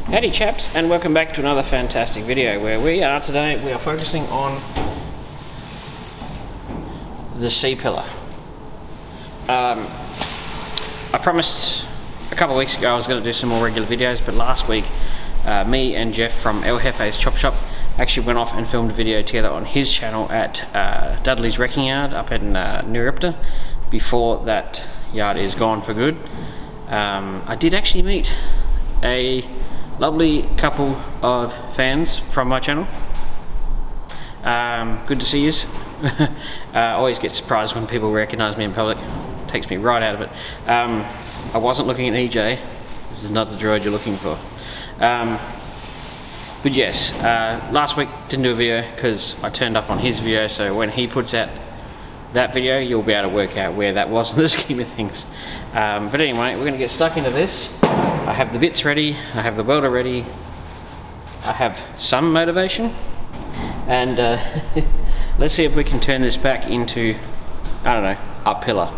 Howdy chaps, and welcome back to another fantastic video. Where we are today, we are focusing on the C-pillar. I promised a couple of weeks ago I was going to do some more regular videos, but last week me and Jeff from El Jefe's Chop Shop actually went off and filmed a video together on his channel at Dudley's Wrecking Yard up in New Ripta, before that yard is gone for good. I did actually meet a lovely couple of fans from my channel. Good to see yous. I always get surprised when people recognise me in public. Takes me right out of it. I wasn't looking at EJ. This is not the droid you're looking for. But yes, last week didn't do a video because I turned up on his video, so when he puts out that video you'll be able to work out where that was in the scheme of things. But anyway, we're going to get stuck into this. I have the bits ready, I have the welder ready, I have some motivation, and let's see if we can turn this back into, I don't know, a pillar.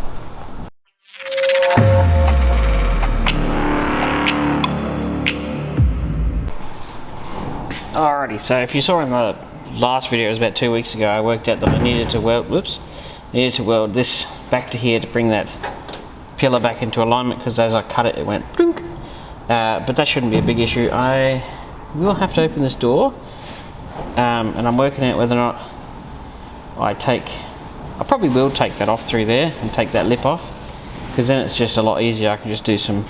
Alrighty, so if you saw in the last video, it was about 2 weeks ago, I worked out that I needed to weld this back to here to bring that pillar back into alignment, because as I cut it, it went plunk. But that shouldn't be a big issue. I will have to open this door, and I'm working out whether or not I probably will take that off through there and take that lip off, because then it's just a lot easier. I can just do some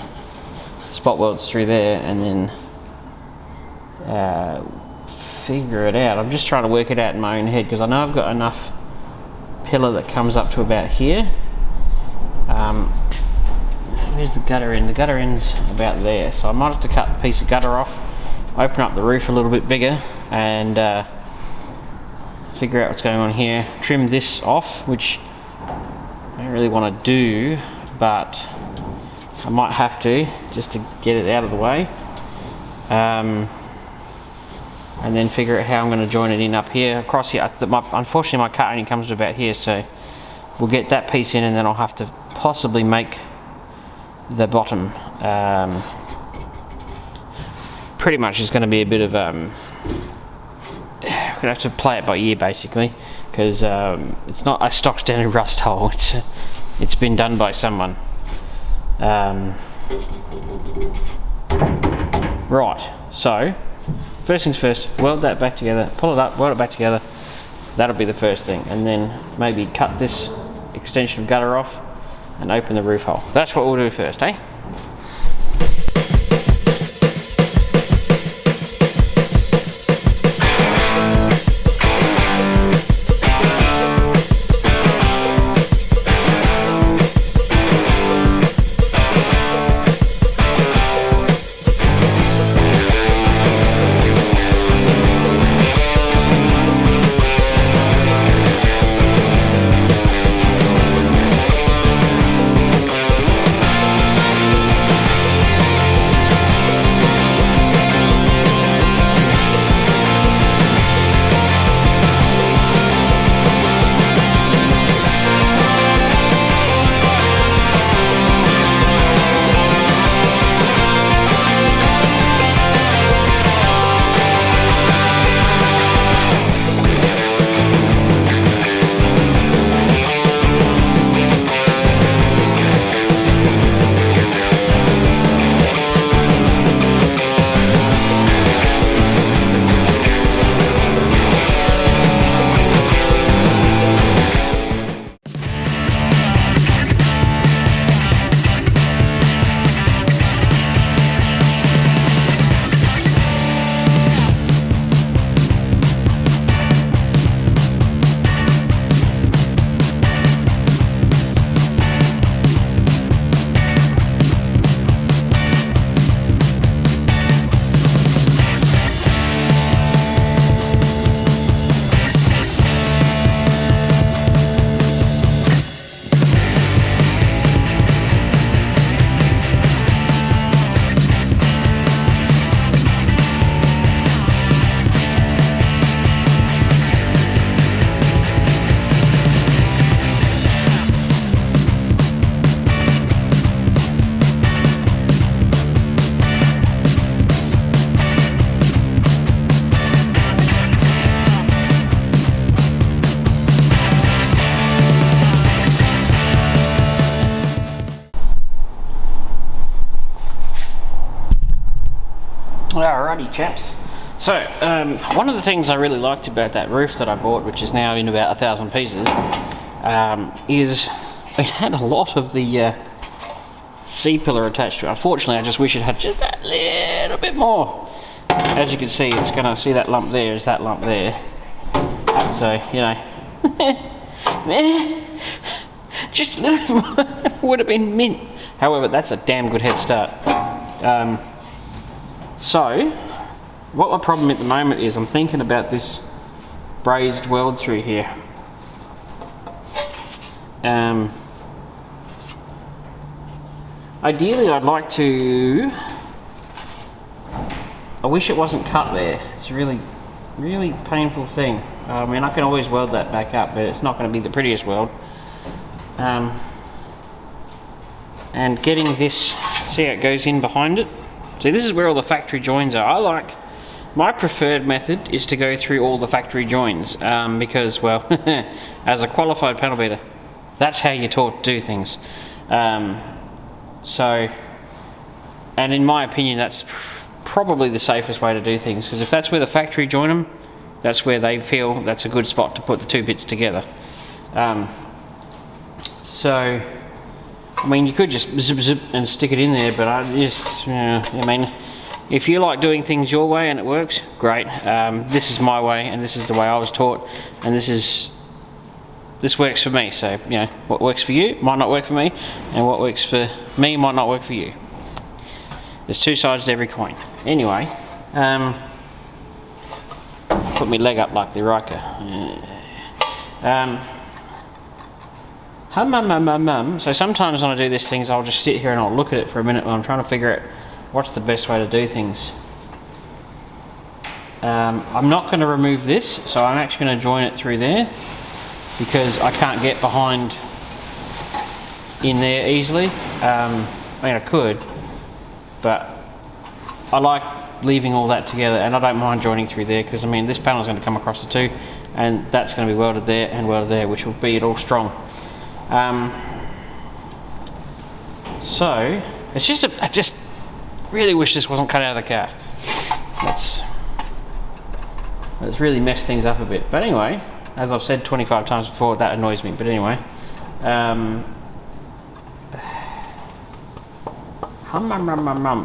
spot welds through there and then figure it out. I'm just trying to work it out in my own head, because I know I've got enough pillar that comes up to about here. Where's the gutter end? The gutter end's about there, so I might have to cut a piece of gutter off, open up the roof a little bit bigger, and figure out what's going on here. Trim this off, which I don't really want to do, but I might have to, just to get it out of the way. And then figure out how I'm going to join it in up here, across here. Unfortunately my cut only comes to about here, so we'll get that piece in, and then I'll have to possibly make the bottom. Pretty much is going to be a bit of we're going to have to play it by ear basically, because it's not a stock standard rust hole. It's been done by someone. Right, so first things first, weld that back together, pull it up, weld it back together. That'll be the first thing, and then maybe cut this extension of gutter off and open the roof hole. That's what we'll do first, eh? Alrighty chaps. So, one of the things I really liked about that roof that I bought, which is now in about 1,000 pieces, is it had a lot of the C-pillar attached to it. Unfortunately, I just wish it had just that little bit more. As you can see, it's going to see that lump there is that lump there. So, you know, just a little bit more would have been mint. However, that's a damn good head start. So, what my problem at the moment is, I'm thinking about this brazed weld through here. Ideally, I'd like to. I wish it wasn't cut there. It's a really, really painful thing. I mean, I can always weld that back up, but it's not going to be the prettiest weld. And getting this, see how it goes in behind it? See, this is where all the factory joins are. My preferred method is to go through all the factory joins, because, well, as a qualified panel beater, that's how you're taught to do things. So, and in my opinion, that's probably the safest way to do things, because if that's where the factory join them, that's where they feel that's a good spot to put the two bits together. So, I mean, you could just zip zip and stick it in there, but I mean, if you like doing things your way and it works, great. This is my way, and this is the way I was taught, and this works for me. So, you know, what works for you might not work for me, and what works for me might not work for you. There's two sides to every coin. Anyway, put my leg up like the Riker. So sometimes when I do these things, I'll just sit here and I'll look at it for a minute while I'm trying to figure out what's the best way to do things. I'm not going to remove this, so I'm actually going to join it through there, because I can't get behind in there easily. I mean, I could, but I like leaving all that together, and I don't mind joining through there, because I mean, this panel is going to come across the two, and that's going to be welded there and welded there, which will be it all strong. So it's just I just really wish this wasn't cut out of the car. That's really messed things up a bit. But anyway, as I've said 25 times before, that annoys me. But anyway,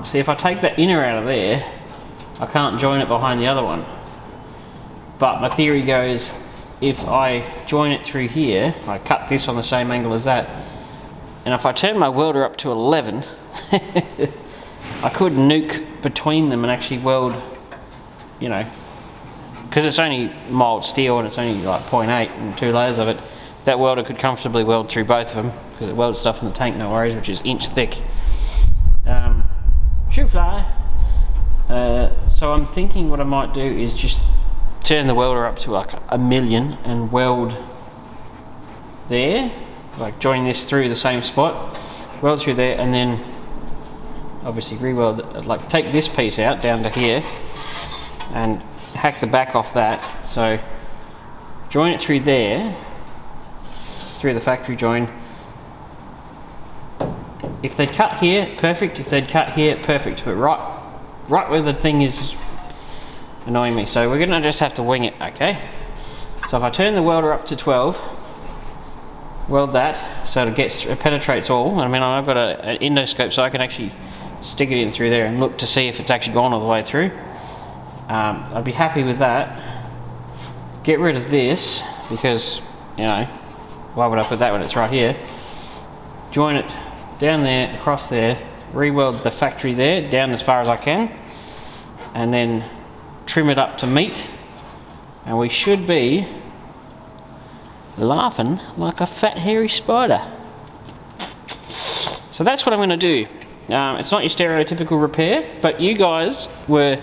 see, if I take that inner out of there, I can't join it behind the other one. But my theory goes, if I join it through here, I cut this on the same angle as that, and if I turn my welder up to 11, I could nuke between them and actually weld, you know, because it's only mild steel and it's only like 0.8 and 2 layers of it, that welder could comfortably weld through both of them, because it welds stuff in the tank, no worries, which is inch thick. Shoe fly. So I'm thinking what I might do is just turn the welder up to like 1,000,000 and weld there, like join this through the same spot, weld through there, and then obviously re-weld, like take this piece out down to here and hack the back off that. So join it through there, through the factory join. If they'd cut here, perfect. If they'd cut here, perfect. But right where the thing is annoying me. So we're gonna just have to wing it, okay? So if I turn the welder up to 12, weld that so it penetrates all. I mean, I've got an endoscope, so I can actually stick it in through there and look to see if it's actually gone all the way through. I'd be happy with that. Get rid of this, because, you know, why would I put that when it's right here? Join it down there, across there, re-weld the factory there, down as far as I can, and then trim it up to meet, and we should be laughing like a fat hairy spider. So that's what I'm going to do. It's not your stereotypical repair, but you guys were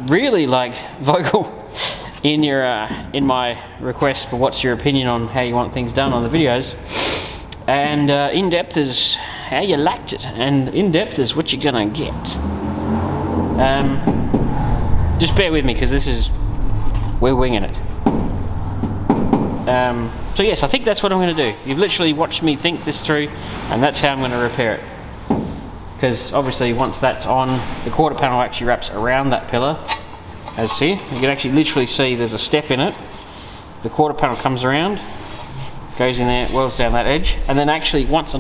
really like vocal in your in my request for what's your opinion on how you want things done on the videos, and in depth is how you liked it, and in depth is what you're gonna get. Just bear with me, because we're winging it. So yes, I think that's what I'm going to do. You've literally watched me think this through, and that's how I'm going to repair it. because obviously once that's on, the quarter panel actually wraps around that pillar. As see, you can actually literally see there's a step in it. The quarter panel comes around, goes in there, welds down that edge, and then actually once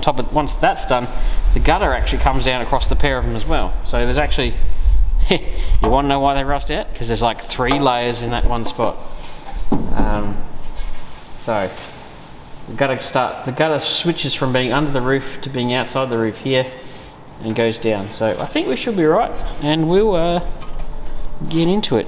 that's done, the gutter actually comes down across the pair of them as well. So there's actually, you want to know why they rust out? Because there's like 3 layers in that one spot. So the gutter switches from being under the roof to being outside the roof here and goes down. So I think we should be right, and we'll get into it.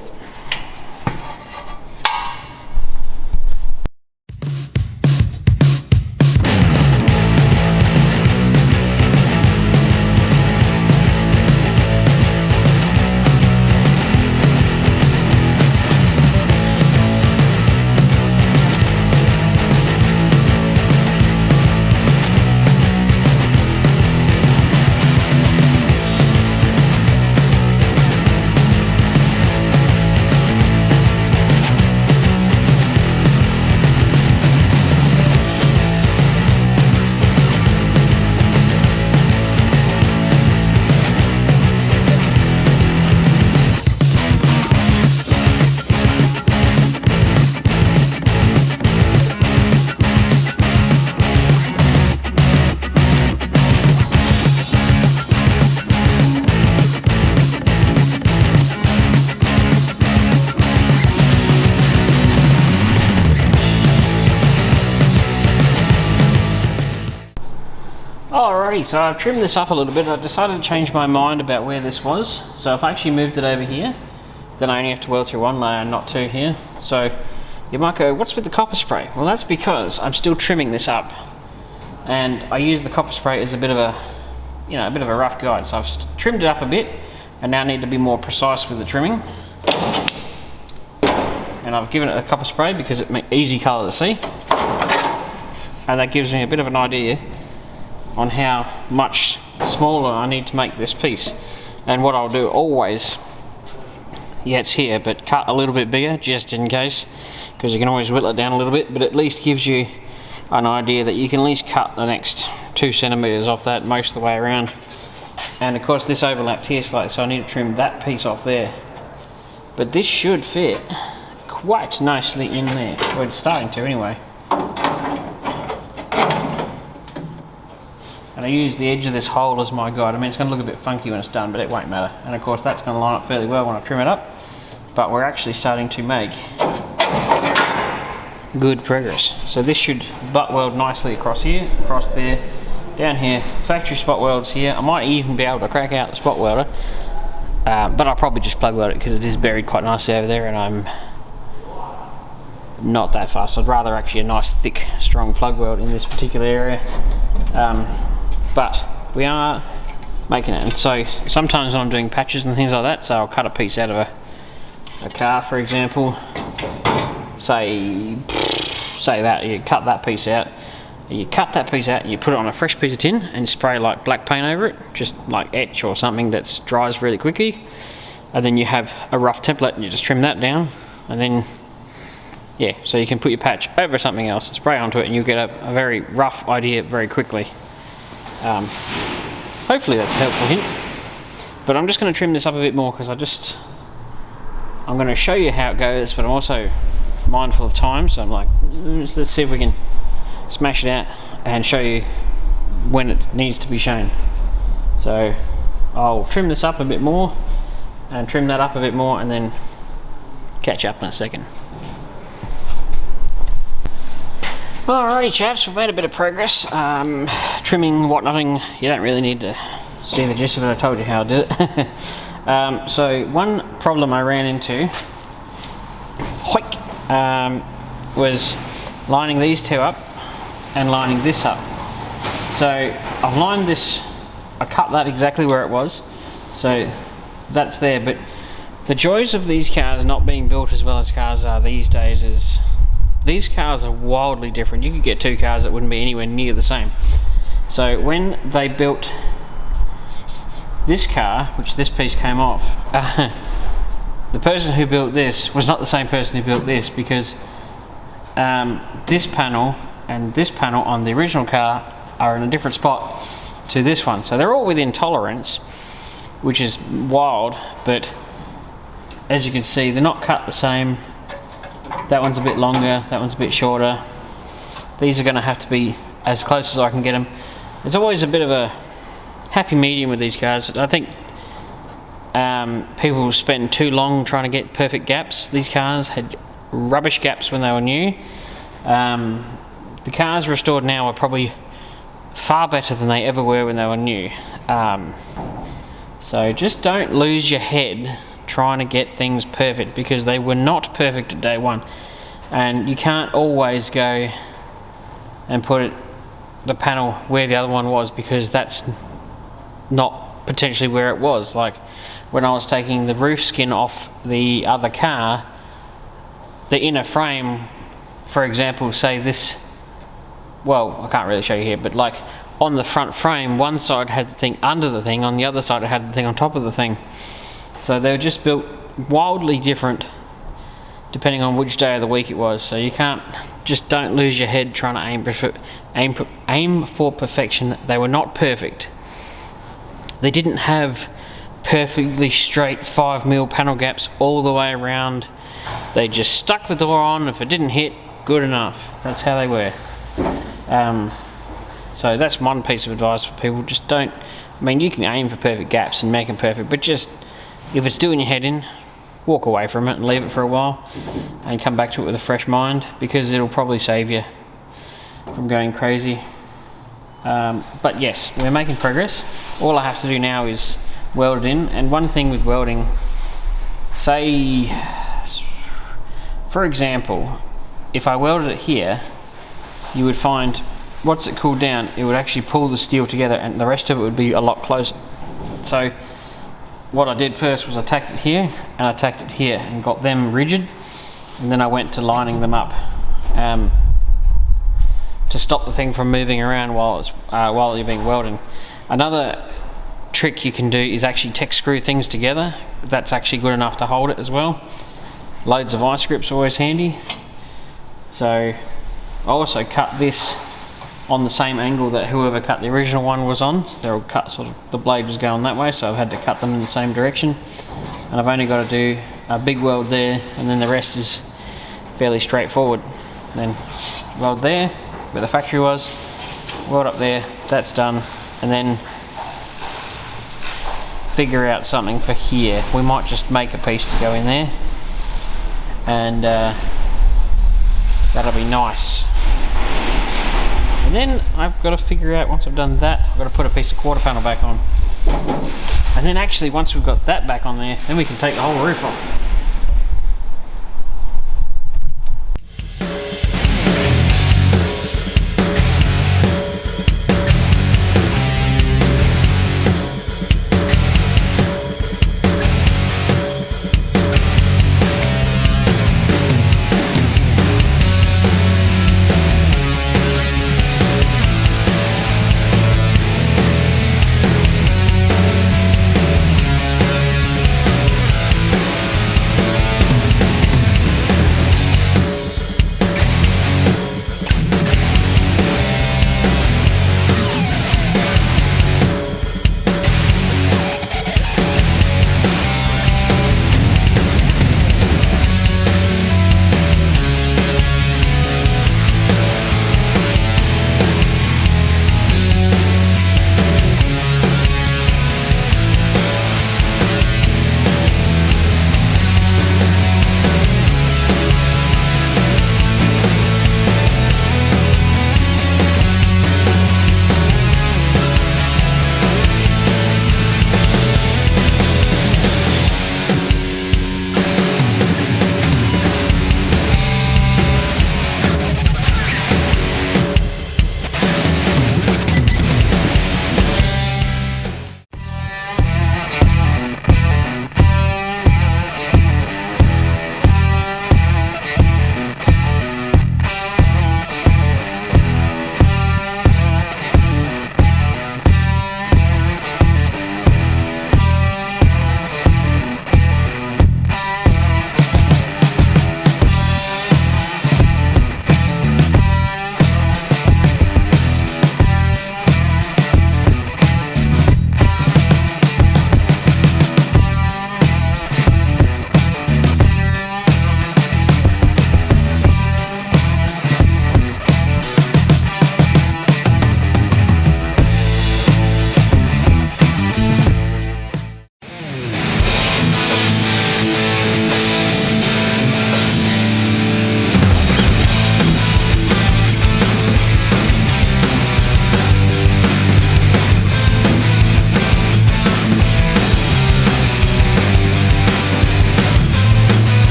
Alrighty, so I've trimmed this up a little bit. I decided to change my mind about where this was. So if I actually moved it over here, then I only have to weld through 1 layer and not 2 here. So you might go, what's with the copper spray? Well, that's because I'm still trimming this up, and I use the copper spray as a bit of a, a bit of a rough guide. So I've trimmed it up a bit, and now need to be more precise with the trimming. And I've given it a copper spray because it makes easy colour to see, and that gives me a bit of an idea on how much smaller I need to make this piece. And what I'll do always, it's here, but cut a little bit bigger just in case, because you can always whittle it down a little bit, but at least gives you an idea that you can at least cut the next 2 centimeters off that most of the way around. And of course this overlapped here slightly, so I need to trim that piece off there, but this should fit quite nicely in there. Well, it's starting to anyway. And I use the edge of this hole as my guide. I mean, it's going to look a bit funky when it's done, but it won't matter. And of course that's going to line up fairly well when I trim it up. But we're actually starting to make good progress. So this should butt weld nicely across here, across there, down here. Factory spot welds here. I might even be able to crack out the spot welder, but I'll probably just plug weld it because it is buried quite nicely over there, and I'm not that fast. I'd rather actually a nice thick strong plug weld in this particular area. But we are making it, and so sometimes when I'm doing patches and things like that, so I'll cut a piece out of a car, for example, say that, you cut that piece out, and you put it on a fresh piece of tin and spray like black paint over it, just like etch or something that dries really quickly, and then you have a rough template and you just trim that down, and then so you can put your patch over something else, spray onto it, and you'll get a very rough idea very quickly. Hopefully that's a helpful hint, but I'm just going to trim this up a bit more because I'm going to show you how it goes, but I'm also mindful of time, so I'm like, let's see if we can smash it out and show you when it needs to be shown. So I'll trim this up a bit more and trim that up a bit more, and then catch up in a second. Alrighty chaps, we've made a bit of progress. Trimming, whatnotting, you don't really need to see the gist of it, I told you how I did it. So one problem I ran into was lining these 2 up and lining this up. So I've lined this, I cut that exactly where it was, so that's there, but the joys of these cars not being built as well as cars are these days is these cars are wildly different. You could get 2 cars that wouldn't be anywhere near the same. So when they built this car, which this piece came off, the person who built this was not the same person who built this, because this panel and this panel on the original car are in a different spot to this one. So they're all within tolerance, which is wild, but as you can see, they're not cut the same. That one's a bit longer, that one's a bit shorter. These are going to have to be as close as I can get them. There's always a bit of a happy medium with these cars. I think people spend too long trying to get perfect gaps. These cars had rubbish gaps when they were new. The cars restored now are probably far better than they ever were when they were new. So just don't lose your head trying to get things perfect, because they were not perfect at day one, and you can't always go and put the panel where the other one was, because that's not potentially where it was. Like when I was taking the roof skin off the other car, the inner frame, for example, say this, well, I can't really show you here, but like on the front frame, one side had the thing under the thing, on the other side it had the thing on top of the thing. So they were just built wildly different depending on which day of the week it was. So you can't, just don't lose your head trying to aim for perfection. They were not perfect. They didn't have perfectly straight 5mm panel gaps all the way around. They just stuck the door on. If it didn't hit, good enough. That's how they were. So that's one piece of advice for people. Just don't, I mean, you can aim for perfect gaps and make them perfect, but just, if it's doing your head in, walk away from it and leave it for a while and come back to it with a fresh mind, because it'll probably save you from going crazy. But yes, we're making progress. All I have to do now is weld it in. And one thing with welding, say for example, if I welded it here, you would find once it cooled down, it would actually pull the steel together and the rest of it would be a lot closer. So what I did first was I tacked it here and I tacked it here and got them rigid, and then I went to lining them up to stop the thing from moving around while you're being welded. Another trick you can do is actually tech screw things together. That's actually good enough to hold it as well. Loads of vice grips are always handy. So I also cut this on the same angle that whoever cut the original one was on. They're all cut sort of, the blade was going that way, so I've had to cut them in the same direction. And I've only got to do a big weld there, and then the rest is fairly straightforward. Then weld there, where the factory was, weld up there, that's done, and then figure out something for here. We might just make a piece to go in there, and that'll be nice. And then I've got to figure out, once I've done that, I've got to put a piece of quarter panel back on. And then actually, once we've got that back on there, then we can take the whole roof off.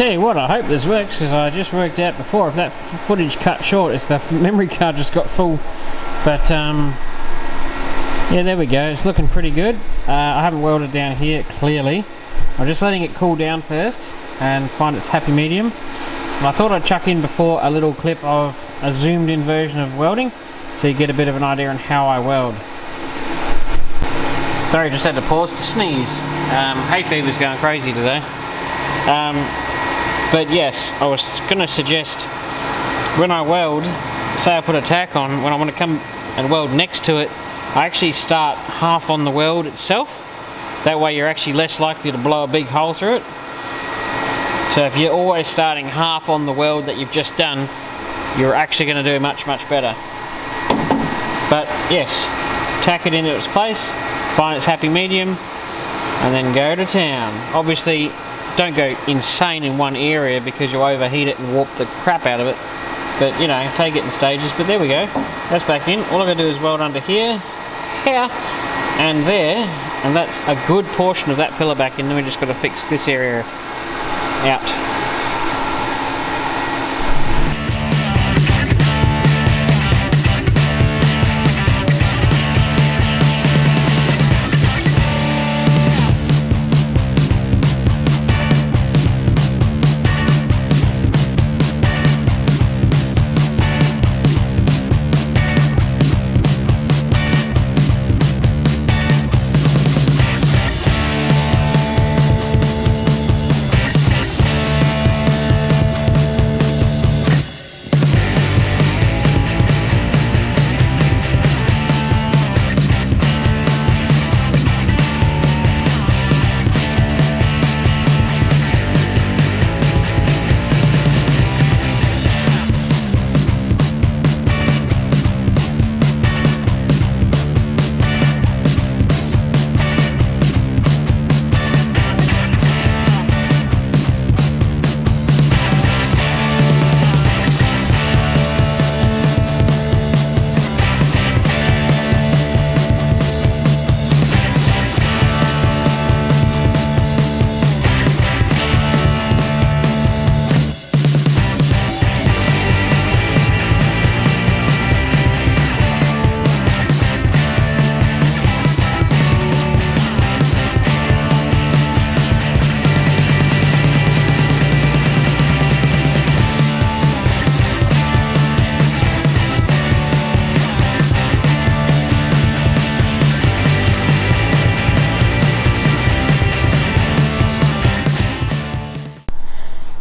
Tell you what, I hope this works, because I just worked out before if that footage cut short, it's the memory card just got full. But yeah, there we go, it's looking pretty good. I haven't welded down here clearly. I'm just letting it cool down first and find its happy medium. And I thought I'd chuck in before a little clip of a zoomed in version of welding, so you get a bit of an idea on how I weld. Sorry, just had to pause to sneeze. Hay fever's going crazy today. But yes, I was going to suggest when I weld, say I put a tack on, when I want to come and weld next to it, I actually start half on the weld itself. That way you're actually less likely to blow a big hole through it. So if you're always starting half on the weld that you've just done, you're actually going to do much better. But yes, tack it into its place, find its happy medium, and then go to town. Obviously, don't go insane in one area because you'll overheat it and warp the crap out of it. But you know, take it in stages. But there we go. That's back in. All I gotta do is weld under here, here, and there, and that's a good portion of that pillar back in. Then we just gotta fix this area out.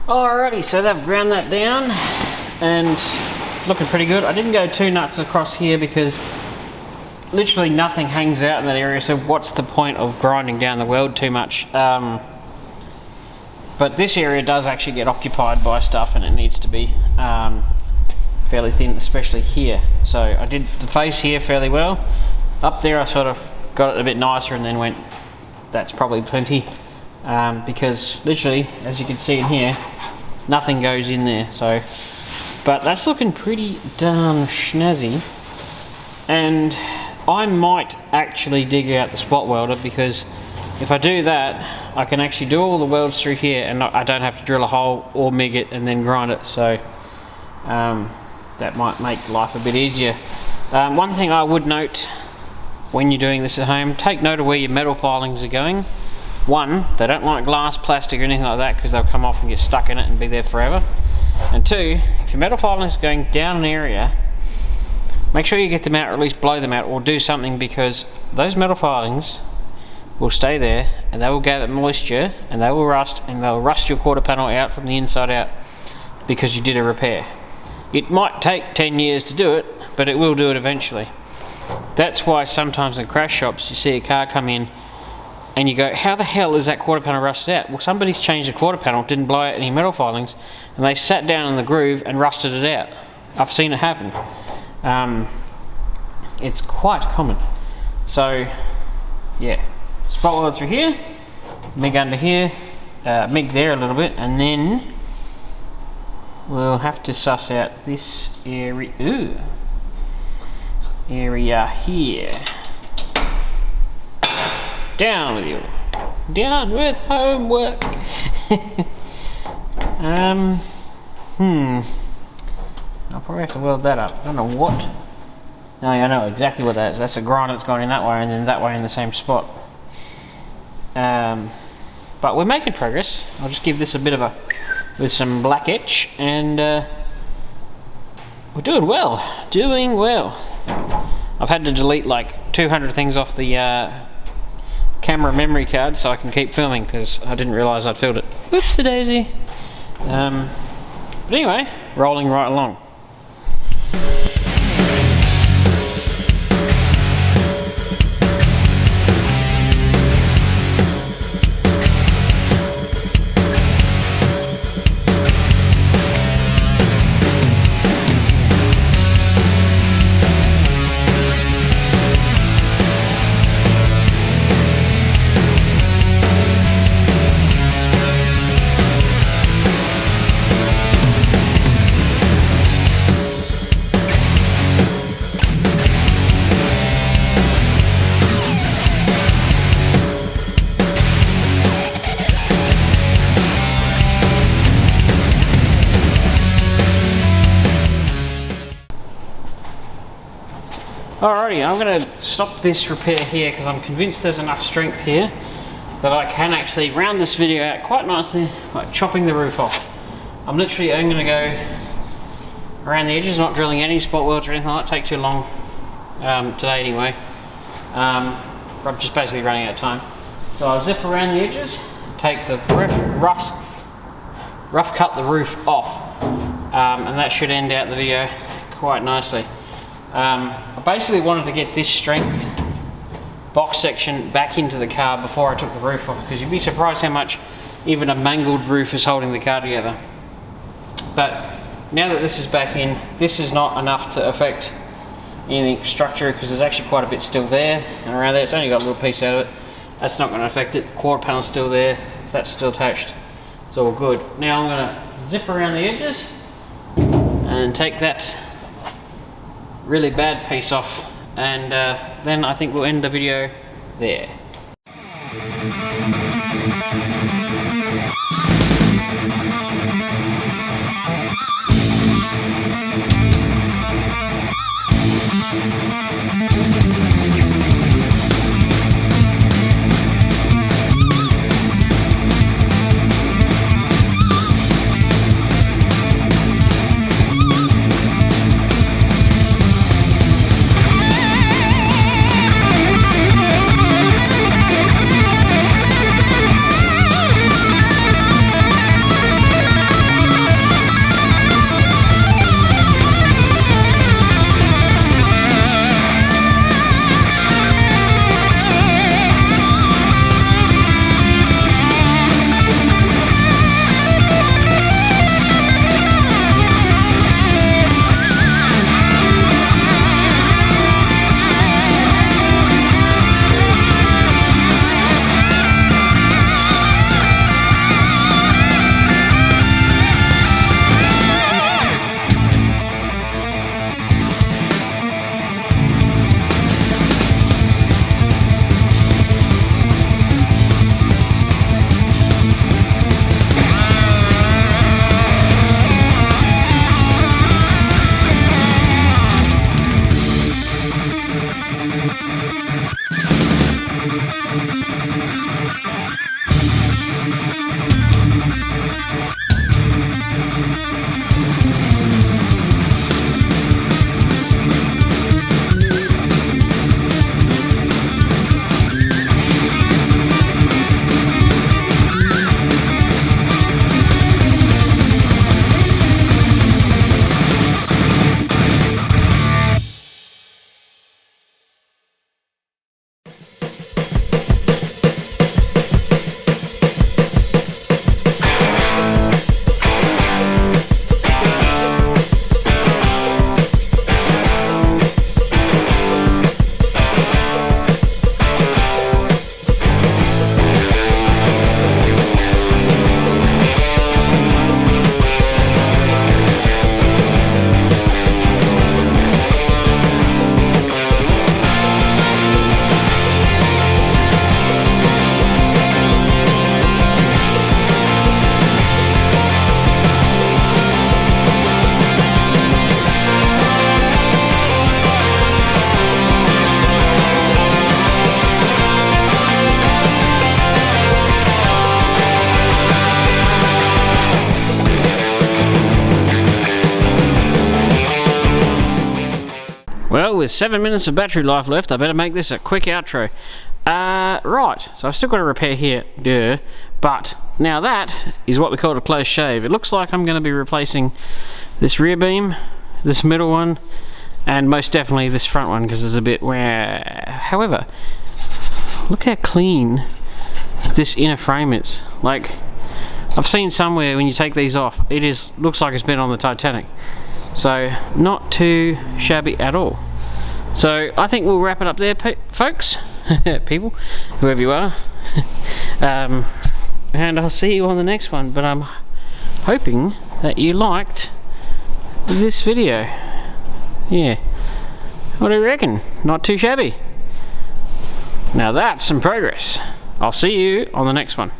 Alrighty, so they've ground that down and looking pretty good. I didn't go too nuts across here because literally nothing hangs out in that area, so what's the point of grinding down the weld too much? But this area does actually get occupied by stuff and it needs to be fairly thin, especially here. So I did the face here fairly well. Up there I sort of got it a bit nicer and then went, that's probably plenty. Because literally, as you can see in here, nothing goes in there. So, but that's looking pretty darn snazzy, and I might actually dig out the spot welder, because if I do that, I can actually do all the welds through here and I don't have to drill a hole or MIG it and then grind it. So that might make life a bit easier. One thing I would note when you're doing this at home, take note of where your metal filings are going. One, they don't like glass, plastic or anything like that, because they'll come off and get stuck in it and be there forever. And two, if your metal filing is going down an area, make sure you get them out, or at least blow them out, or do something, because those metal filings will stay there and they will gather moisture and they will rust, and they'll rust your quarter panel out from the inside out because you did a repair. It might take 10 years to do it, but it will do it eventually. That's why sometimes in crash shops you see a car come in and you go, how the hell is that quarter panel rusted out? Well, somebody's changed the quarter panel, didn't blow out any metal filings, and they sat down in the groove and rusted it out. I've seen it happen. It's quite common. So, yeah, spot weld through here, MIG under here, MIG there a little bit, and then we'll have to suss out this area. Area here. Down with you. Down with homework. I'll probably have to weld that up. I don't know what. No, I know exactly what that is. That's a grinder that's going in that way and then that way in the same spot. But we're making progress. I'll just give this a bit of a, with some black etch, and we're doing well. Doing well. I've had to delete like 200 things off the camera memory card so I can keep filming because I didn't realise I'd filled it. Whoopsie daisy. But anyway, rolling right along. Alrighty, I'm going to stop this repair here because I'm convinced there's enough strength here that I can actually round this video out quite nicely by chopping the roof off. I'm going to go around the edges, not drilling any spot welds or anything like that. Take too long today anyway. I'm just basically running out of time. So I'll zip around the edges, take the rough cut the roof off, and that should end out the video quite nicely. I basically wanted to get this strength box section back into the car before I took the roof off, because you'd be surprised how much even a mangled roof is holding the car together. But now that this is back in, this is not enough to affect anything structure, because there's actually quite a bit still there and around there. It's only got a little piece out of it. That's not going to affect it. The quarter panel's still there. That's still attached. It's all good. Now I'm going to zip around the edges and take that really bad piece off, and then I think we'll end the video there. with 7 minutes of battery life left, I better make this a quick outro. Right, so I've still got to repair here, but now that is what we call a close shave. It looks like I'm going to be replacing this rear beam, this middle one, and most definitely this front one because there's a bit where... However, look how clean this inner frame is. Like, I've seen somewhere when you take these off, looks like it's been on the Titanic. So, not too shabby at all. So, I think we'll wrap it up there, folks. People, whoever you are. And I'll see you on the next one. But I'm hoping that you liked this video. Yeah. What do you reckon? Not too shabby. Now that's some progress. I'll see you on the next one.